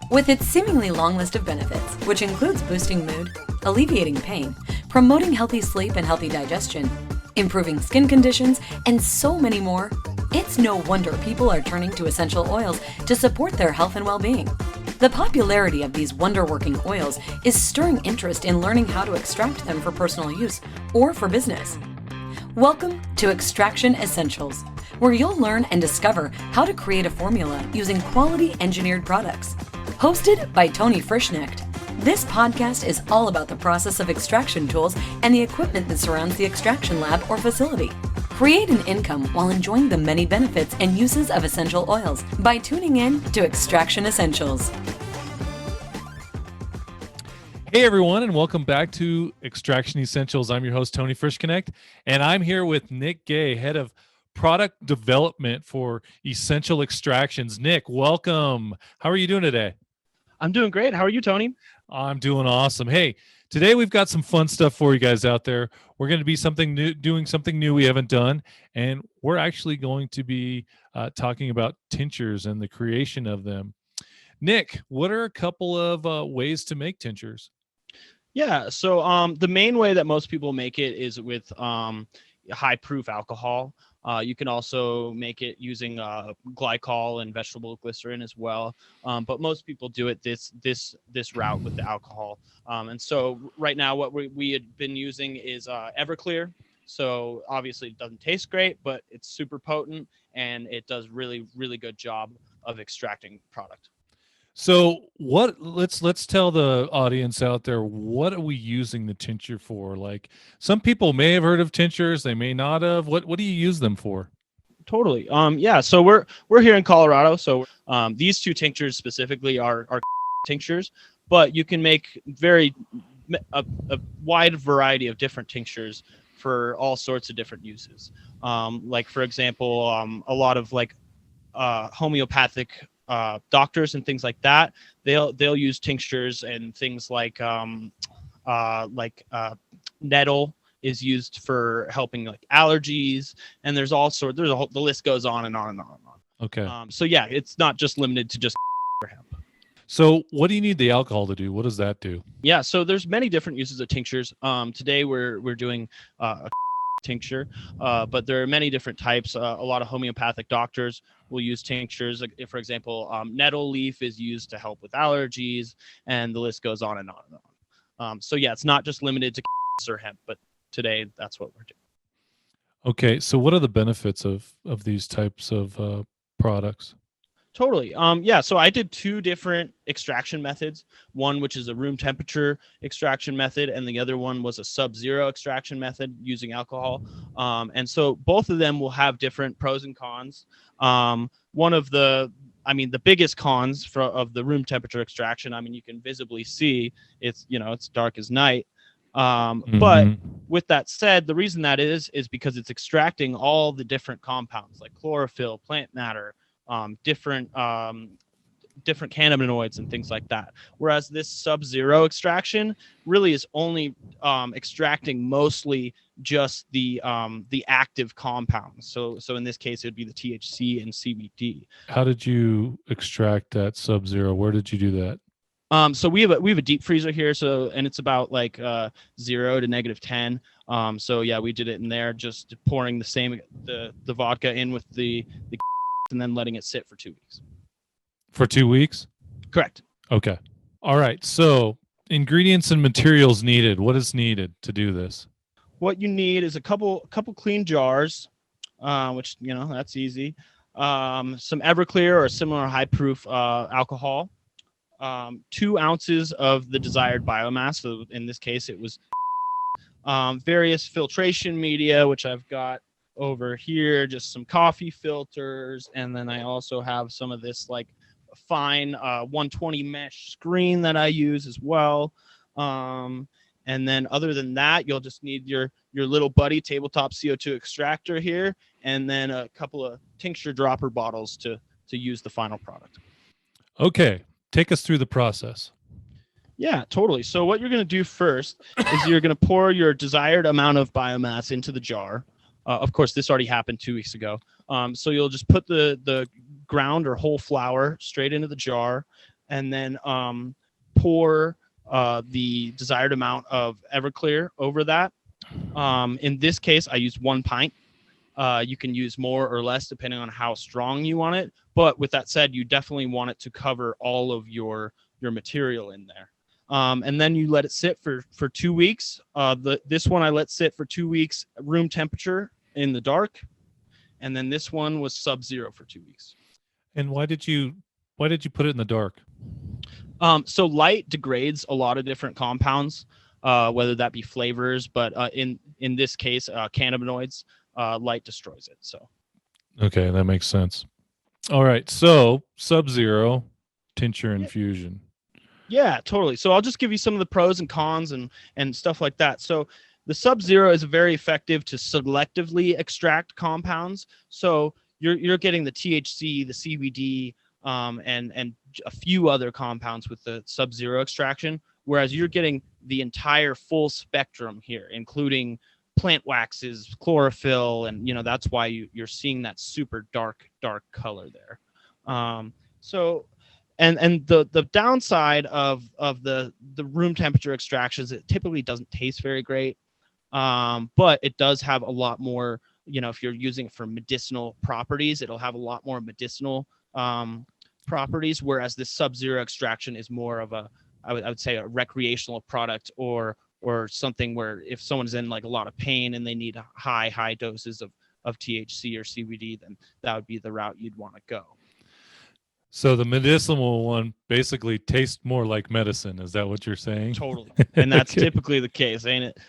With its seemingly long list of benefits, which includes boosting mood, alleviating pain, promoting healthy sleep and healthy digestion, improving skin conditions, and so many more, it's no wonder people are turning to essential oils to support their health and well-being. The popularity of these wonder-working oils is stirring interest in learning how to extract them for personal use or for business. Welcome to Extraction Essentials, where you'll learn and discover how to create a formula using quality engineered products. Hosted by Tony Frischknecht, this podcast is all about the process of extraction tools and the equipment that surrounds the extraction lab or facility. Create an income while enjoying the many benefits and uses of essential oils by tuning in to Extraction Essentials. Hey everyone, and welcome back to Extraction Essentials. I'm your host, Tony Frischknecht, and I'm here with Nick Gay, head of product development for Essential Extractions. Nick, welcome. How are you doing today? I'm doing great. How are you, Tony? I'm doing awesome. Hey, today we've got some fun stuff for you guys out there. We're going to be doing something new we haven't done, and we're actually going to be talking about tinctures and the creation of them. Nick, what are a couple of ways to make tinctures? Yeah, so the main way that most people make it is with high proof alcohol. You can also make it using glycol and vegetable glycerin as well. But most people do it this route with the alcohol. And so right now what we had been using is Everclear. So obviously it doesn't taste great, but it's super potent and it does really, really good job of extracting product. So let's tell the audience out there, what are we using the tincture for? Like, some people may have heard of tinctures, they may not have. What do you use them for? Totally. Yeah, so we're here in Colorado. So these two tinctures specifically are tinctures, but you can make a wide variety of different tinctures for all sorts of different uses. Like for example, a lot of like homeopathic doctors and things like that, they'll use tinctures, and things like nettle is used for helping like allergies, and there's the list goes on and on and on and on. Okay. So yeah, it's not just limited to just hemp. So what do you need the alcohol to do? What does that do? Yeah, so there's many different uses of tinctures. Today we're doing a tincture, but there are many different types. A lot of homeopathic doctors will use tinctures. Like, for example, nettle leaf is used to help with allergies, and the list goes on and on and on. So yeah, it's not just limited to or hemp, but today that's what we're doing. Okay, so what are the benefits of these types of products? Totally. Yeah, so I did two different extraction methods. One, which is a room temperature extraction method, and the other one was a sub-zero extraction method using alcohol. And so both of them will have different pros and cons. One of the biggest cons of the room temperature extraction, you can visibly see it's dark as night. But with that said, the reason that is because it's extracting all the different compounds like chlorophyll, plant matter, different cannabinoids and things like that. Whereas this sub-zero extraction really is only extracting mostly just the active compounds. So in this case, it would be the THC and CBD. How did you extract that sub-zero? Where did you do that? So we have a deep freezer here. And it's about like 0 to -10. So yeah, we did it in there, just pouring the vodka in with the and then letting it sit for 2 weeks. For 2 weeks? Correct. Okay. All right. So ingredients and materials needed. What is needed to do this? What you need is a couple clean jars, which, that's easy. Some Everclear or similar high proof alcohol, 2 ounces of the desired biomass. So in this case, it was various filtration media, which I've got over here, just some coffee filters, and then I also have some of this like fine 120 mesh screen that I use as well. And then other than that, you'll just need your little buddy tabletop CO2 extractor here, and then a couple of tincture dropper bottles to use the final product. Okay, take us through the process. Yeah, totally. So what you're going to do first is you're going to pour your desired amount of biomass into the jar. Of course, this already happened 2 weeks ago. So you'll just put the ground or whole flour straight into the jar, and then pour the desired amount of Everclear over that. In this case, I used 1 pint. You can use more or less depending on how strong you want it. But with that said, you definitely want it to cover all of your material in there. And then you let it sit for 2 weeks. This one I let sit for 2 weeks, room temperature in the dark. And then this one was sub-zero for 2 weeks. And why did you put it in the dark? So light degrades a lot of different compounds, whether that be flavors, but in this case, cannabinoids, light destroys it. So. Okay, that makes sense. All right, so sub-zero tincture infusion. Yeah, totally. So I'll just give you some of the pros and cons and stuff like that. So the sub-zero is very effective to selectively extract compounds. So you're getting the THC, the CBD, and a few other compounds with the sub-zero extraction, whereas you're getting the entire full spectrum here, including plant waxes, chlorophyll, and that's why you're seeing that super dark color there. So and the downside of the room temperature extractions, it typically doesn't taste very great, but it does have a lot more. If you're using it for medicinal properties, it'll have a lot more medicinal properties, whereas this sub-zero extraction is more of I would say a recreational product or something where if someone's in like a lot of pain and they need high doses of THC or CBD, then that would be the route you'd want to go. So the medicinal one basically tastes more like medicine. Is that what you're saying? Totally. And that's typically the case, ain't it?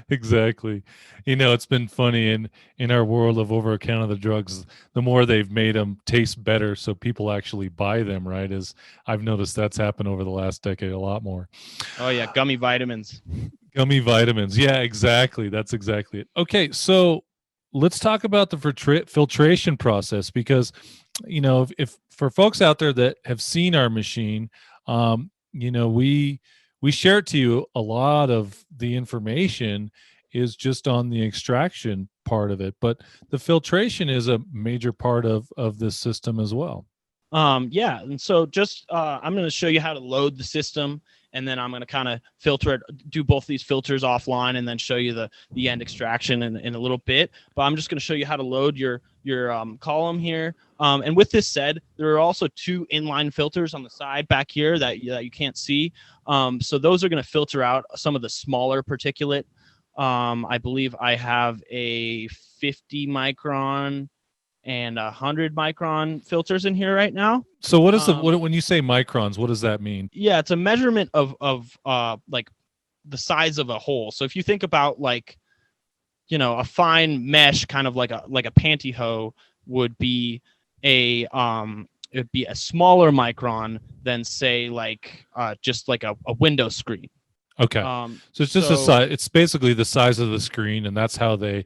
Exactly. It's been funny in our world of over-the-counter drugs, the more they've made them taste better so people actually buy them, right? As I've noticed that's happened over the last decade a lot more. Oh, yeah. Gummy vitamins. Gummy vitamins. Yeah, exactly. That's exactly it. Okay, so let's talk about the filtration process, because if for folks out there that have seen our machine, we share it to you. A lot of the information is just on the extraction part of it, but the filtration is a major part of this system as well. Yeah, and so just I'm going to show you how to load the system, and then I'm going to kind of filter it, do both these filters offline, and then show you the end extraction in a little bit. But I'm just going to show you how to load your column here. And with this said, there are also 2 inline filters on the side back here that you can't see. So those are going to filter out some of the smaller particulate. I believe I have a 50 micron and 100 micron filters in here right now. So what is when you say microns, what does that mean? Yeah, it's a measurement of like the size of a hole. So if you think about like, a fine mesh, kind of like a pantyhose would be it would be a smaller micron than say like just like a window screen. Okay. So it's just a size. It's basically the size of the screen, and that's how they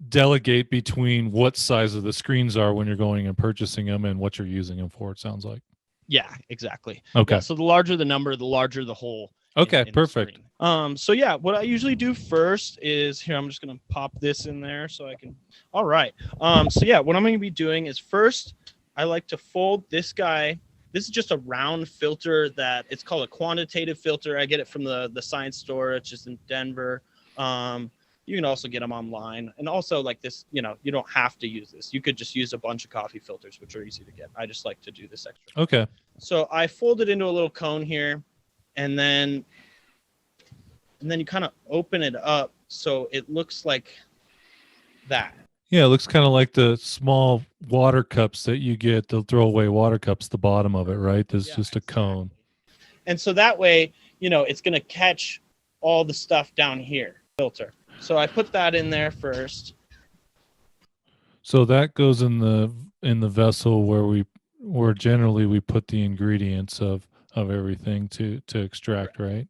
delegate between what size of the screens are when you're going and purchasing them and what you're using them for. It sounds like. Yeah, exactly. Okay. Yeah, so the larger the number, the larger the hole. Okay, perfect. So yeah, what I usually do first is here. I'm just gonna pop this in there so I can. All right. So yeah, what I'm gonna be doing is first, I like to fold this guy. This is just a round filter that it's called a quantitative filter. I get it from the science store. It's just in Denver. You can also get them online, and also like this, you don't have to use this. You could just use a bunch of coffee filters, which are easy to get. I just like to do this extra. Okay. So I fold it into a little cone here, and then you kind of open it up so it looks like that. Yeah, it looks kind of like the small water cups that you get, the throwaway water cups, the bottom of it, right? There's just a cone. And so that way, it's going to catch all the stuff down here, filter. So I put that in there first. So that goes in the vessel where generally we put the ingredients of everything to extract, right?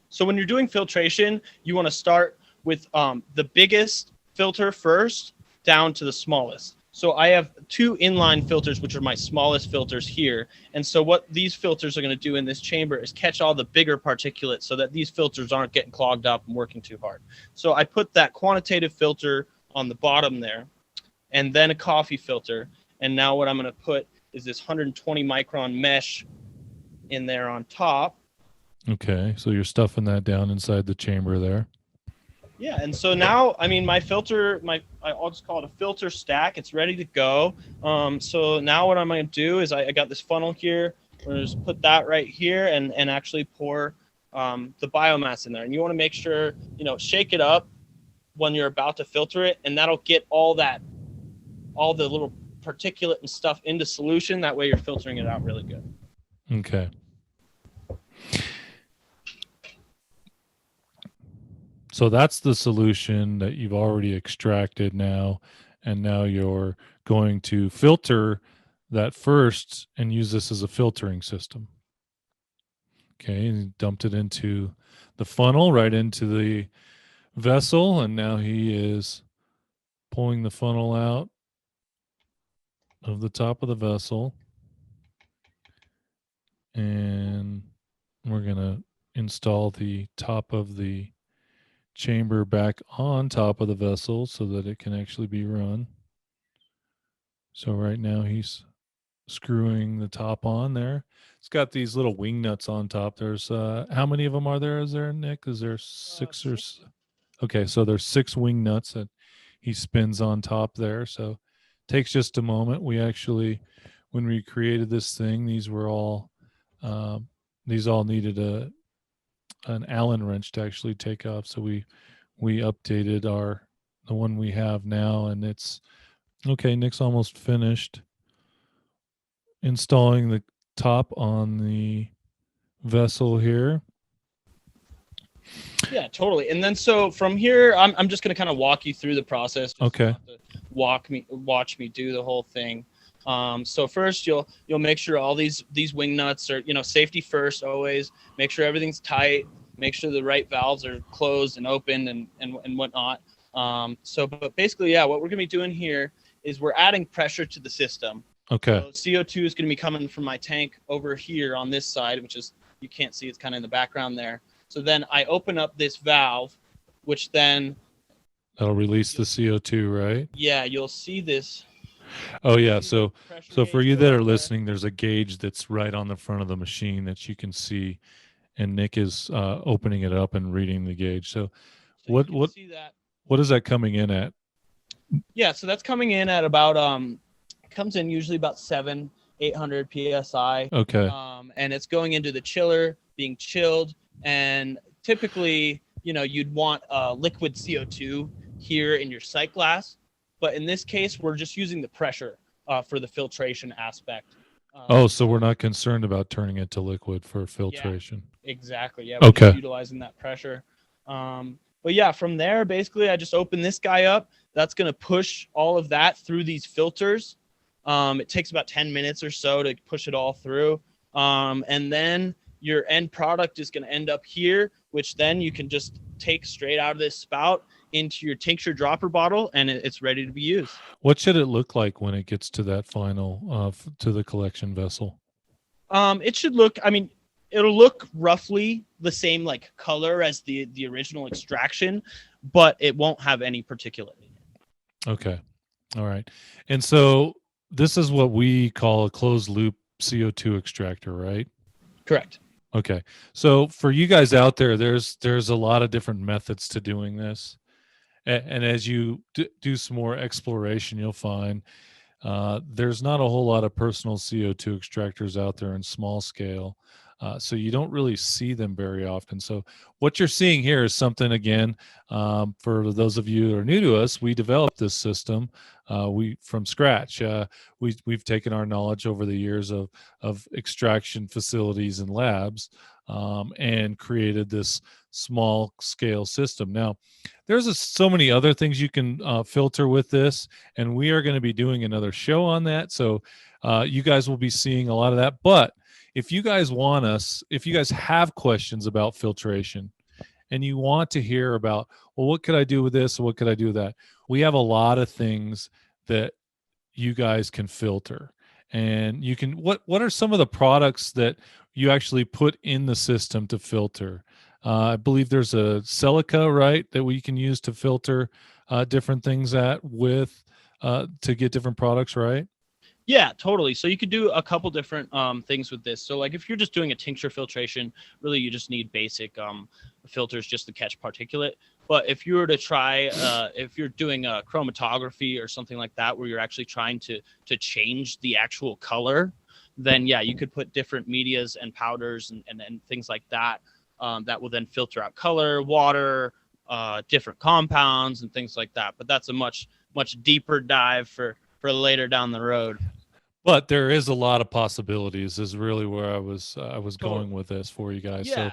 So when you're doing filtration, you want to start with the biggest filter first down to the smallest. So I have 2 inline filters, which are my smallest filters here. And so what these filters are going to do in this chamber is catch all the bigger particulates so that these filters aren't getting clogged up and working too hard. So I put that quantitative filter on the bottom there, and then a coffee filter. And now what I'm going to put is this 120 micron mesh in there on top. Okay, so you're stuffing that down inside the chamber there. Yeah, and so now, I mean, my filter, I'll just call it a filter stack. It's ready to go. So now what I'm going to do is I got this funnel here. I'm going to just put that right here and actually pour the biomass in there. And you want to make sure, shake it up when you're about to filter it, and that'll get all the little particulate and stuff into solution. That way you're filtering it out really good. Okay. So that's the solution that you've already extracted now, and now you're going to filter that first and use this as a filtering system. Okay, and he dumped it into the funnel, right into the vessel, and now he is pulling the funnel out of the top of the vessel. And we're going to install the top of the chamber back on top of the vessel so that it can actually be run. So right now he's screwing the top on there. It's got these little wing nuts on top. There's how many of them are there? Is there, Nick? Is there six or okay, so there's 6 wing nuts that he spins on top there. So takes just a moment. We actually, when we created this thing, these all needed an Allen wrench to actually take off. So we updated the one we have now, and it's okay. Nick's almost finished installing the top on the vessel here. Yeah, totally. And then so from here, I'm just going to kind of walk you through the process. Okay. Watch me do the whole thing. So first you'll make sure all these wing nuts are, safety first always. Make sure everything's tight. Make sure the right valves are closed and open and whatnot. But basically, yeah, what we're going to be doing here is we're adding pressure to the system. Okay. So CO2 is going to be coming from my tank over here on this side, which is, you can't see, it's kind of in the background there. So then I open up this valve, which then that'll release the CO2, right? Yeah, you'll see this. Oh yeah, so for you that are listening, there's a gauge that's right on the front of the machine that you can see, and Nick is opening it up and reading the gauge. So what is that coming in at? Yeah, so that's coming in at about comes in usually about 800 psi. Okay. And it's going into the chiller, being chilled, and typically, you'd want liquid CO2 here in your sight glass, but in this case, we're just using the pressure for the filtration aspect. So we're not concerned about turning it to liquid for filtration. Yeah, exactly. Yeah. We're just utilizing that pressure. But yeah, from there, basically, I just open this guy up. That's going to push all of that through these filters. It takes about 10 minutes or so to push it all through. And then your end product is going to end up here, which then you can just take straight out of this spout into your tincture dropper bottle, and it's ready to be used. What should it look like when it gets to that final, to the collection vessel? It should look, it'll look roughly the same like color as the original extraction, but it won't have any particulate in it. Okay. All right. And so this is what we call a closed loop CO2 extractor, right? Correct. Okay. So for you guys out there, there's a lot of different methods to doing this. And as you do some more exploration, you'll find there's not a whole lot of personal CO2 extractors out there in small scale. So you don't really see them very often. So what you're seeing here is something, again, for those of you that are new to us, we developed this system from scratch. We've taken our knowledge over the years of extraction facilities and labs and created this small scale system. Now, there's so many other things you can filter with this, and we are going to be doing another show on that. So you guys will be seeing a lot of that. But if you guys have questions about filtration and you want to hear about, well, what could I do with this? Or what could I do with that? We have a lot of things that you guys can filter. And you can, what are some of the products that you actually put in the system to filter? I believe there's a silica, right, that we can use to filter different things to get different products, right? Yeah, totally. So you could do a couple different things with this. So like if you're just doing a tincture filtration, really you just need basic filters just to catch particulate. But if you were to try, if you're doing a chromatography or something like that, where you're actually trying to change the actual color, then yeah, you could put different medias and powders and things like that that will then filter out color, water, different compounds and things like that. But that's a much deeper dive for later down the road. But there is a lot of possibilities is really where I was Totally. going with this for you guys. Yeah.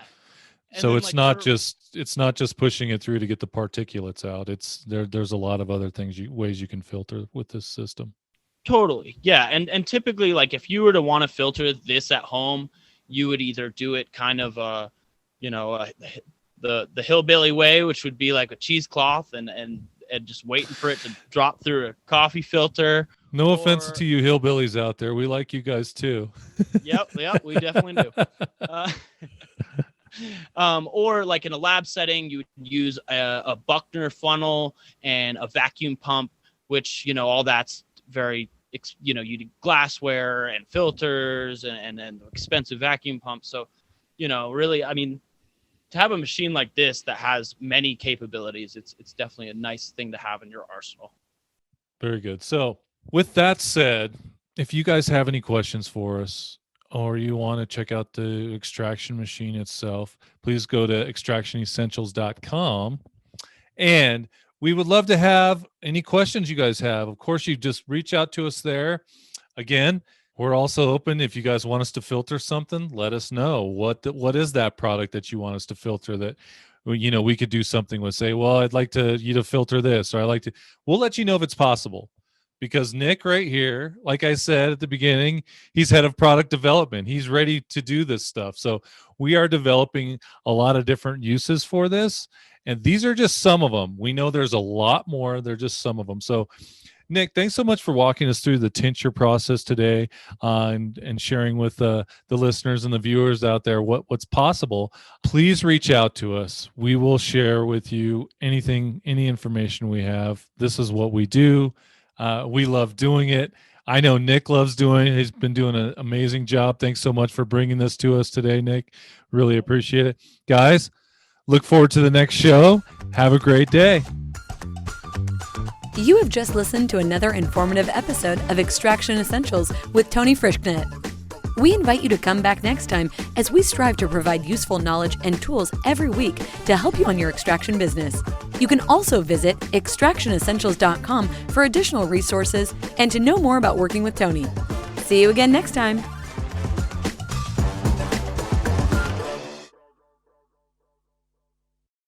So it's not just pushing it through to get the particulates out. It's there's a lot of other ways you can filter with this system. Totally. Yeah. And typically, like if you were to want to filter this at home, you would either do it kind of the hillbilly way, which would be like a cheesecloth and just waiting for it to drop through a coffee filter. No offense to you hillbillies out there. We like you guys too. Yep, we definitely do. Or like in a lab setting, you would use a Buckner funnel and a vacuum pump, which, all that's very, you need glassware and filters and expensive vacuum pumps. So, really, I mean, to have a machine like this that has many capabilities, it's definitely a nice thing to have in your arsenal. Very good. So with that said, if you guys have any questions for us or you want to check out the extraction machine itself, please go to extractionessentials.com. And we would love to have any questions you guys have. Of course, you just reach out to us there. Again, we're also open. If you guys want us to filter something, let us know. What is that product that you want us to filter that, we could do something with? Say, well, I'd like you to filter this, or we'll let you know if it's possible. Because Nick right here, like I said at the beginning, he's head of product development. He's ready to do this stuff. So we are developing a lot of different uses for this. And these are just some of them. We know there's a lot more. They're just some of them. So Nick, thanks so much for walking us through the tincture process today and sharing with the listeners and the viewers out there what's possible. Please reach out to us. We will share with you any information we have. This is what we do. We love doing it. I know Nick loves doing it. He's been doing an amazing job. Thanks so much for bringing this to us today, Nick. Really appreciate it. Guys, look forward to the next show. Have a great day. You have just listened to another informative episode of Extraction Essentials with Tony Frischknecht. We invite you to come back next time as we strive to provide useful knowledge and tools every week to help you on your extraction business. You can also visit extractionessentials.com for additional resources and to know more about working with Tony. See you again next time.